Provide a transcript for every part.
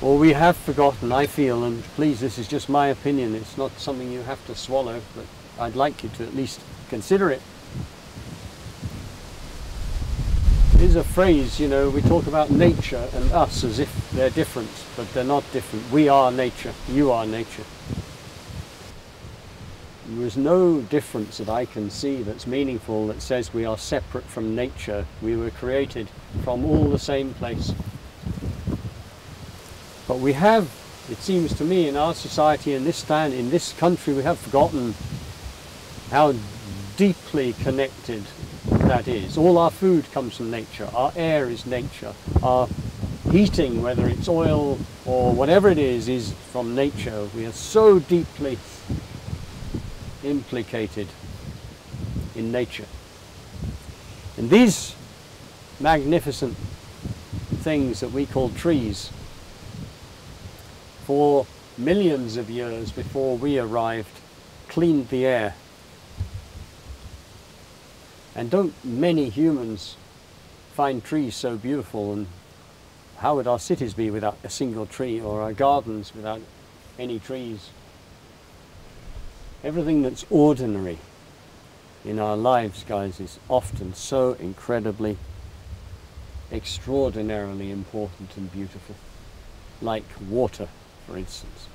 Or we have forgotten, I feel, and please, this is just my opinion, it's not something you have to swallow, but I'd like you to at least consider it. There's a phrase, you know, we talk about nature and us as if they're different, but they're not different. We are nature, you are nature. There is no difference that I can see that's meaningful that says we are separate from nature. We were created from all the same place. But we have, it seems to me, in our society, in this country, we have forgotten how deeply connected that is. All our food comes from nature, our air is nature, our heating, whether it's oil or whatever it is from nature. We are so deeply implicated in nature. And these magnificent things that we call trees, for millions of years before we arrived, cleaned the air. And don't many humans find trees so beautiful? And how would our cities be without a single tree, or our gardens without any trees? Everything that's ordinary in our lives, guys, is often so incredibly, extraordinarily important and beautiful. Like water, for instance.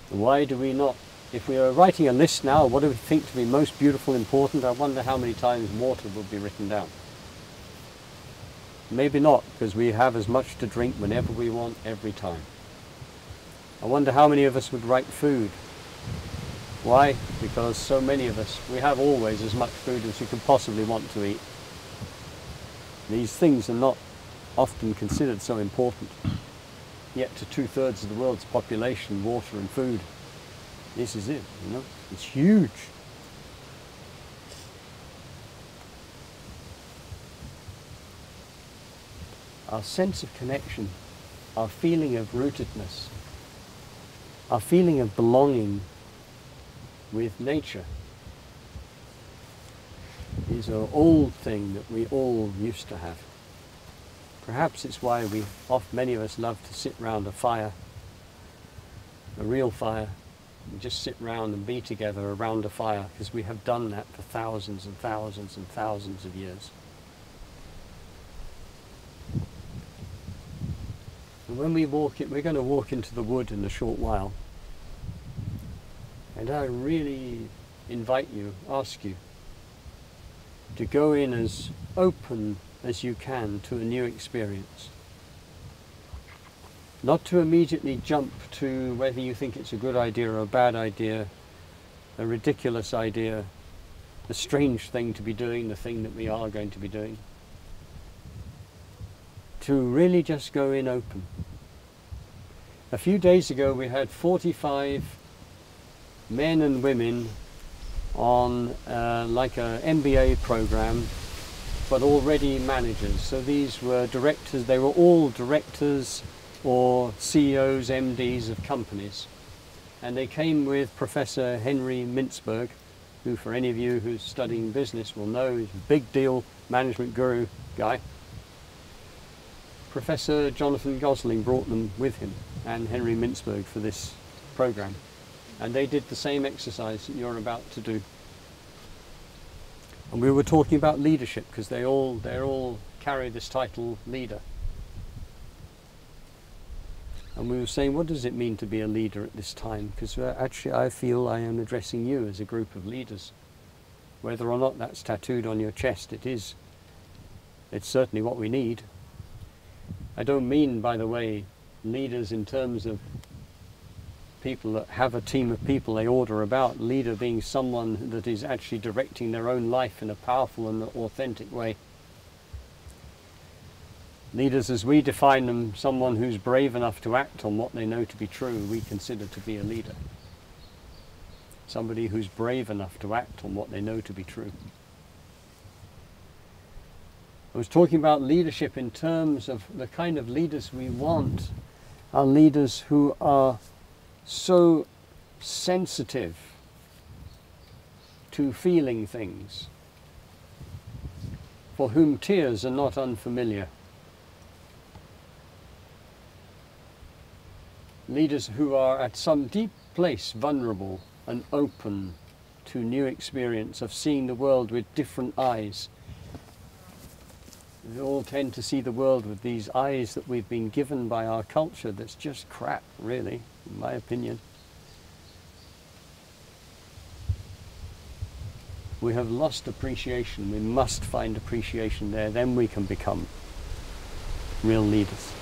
Why do we not? If we are writing a list now, what do we think to be most beautiful, important? I wonder how many times water would be written down. Maybe not, because we have as much to drink whenever we want, every time. I wonder how many of us would write food. Why? Because so many of us, we have always as much food as we could possibly want to eat. These things are not often considered so important. Yet to 2/3 of the world's population, water and food. This is it, you know, it's huge. Our sense of connection, our feeling of rootedness, our feeling of belonging with nature is an old thing that we all used to have. Perhaps it's why many of us love to sit round a fire, a real fire, and just sit round and be together around a fire, because we have done that for thousands and thousands and thousands of years. And when we walk it, we're going to walk into the wood in a short while. And I really invite you, ask you, to go in as open as you can to a new experience. Not to immediately jump to whether you think it's a good idea or a bad idea, a ridiculous idea, a strange thing to be doing, the thing that we are going to be doing. To really just go in open. A few days ago we had 45 men and women on like a MBA program, but already managers. So these were directors, they were all directors or CEOs, MDs of companies. And they came with Professor Henry Mintzberg, who for any of you who's studying business will know is a big deal management guru guy. Professor Jonathan Gosling brought them with him, and Henry Mintzberg, for this program. And they did the same exercise that you're about to do. And we were talking about leadership, because they all carry this title, leader. And we were saying, what does it mean to be a leader at this time? Because actually I feel I am addressing you as a group of leaders. Whether or not that's tattooed on your chest, it is. It's certainly what we need. I don't mean, by the way, leaders in terms of people that have a team of people they order about. Leader being someone that is actually directing their own life in a powerful and authentic way. Leaders, as we define them, someone who's brave enough to act on what they know to be true, we consider to be a leader. Somebody who's brave enough to act on what they know to be true. I was talking about leadership in terms of the kind of leaders we want, are leaders who are so sensitive to feeling things, for whom tears are not unfamiliar. leaders who are at some deep place vulnerable and open to new experience of seeing the world with different eyes. We all tend to see the world with these eyes that we've been given by our culture that's just crap, really, in my opinion. We have lost appreciation. We must find appreciation there. Then we can become real leaders.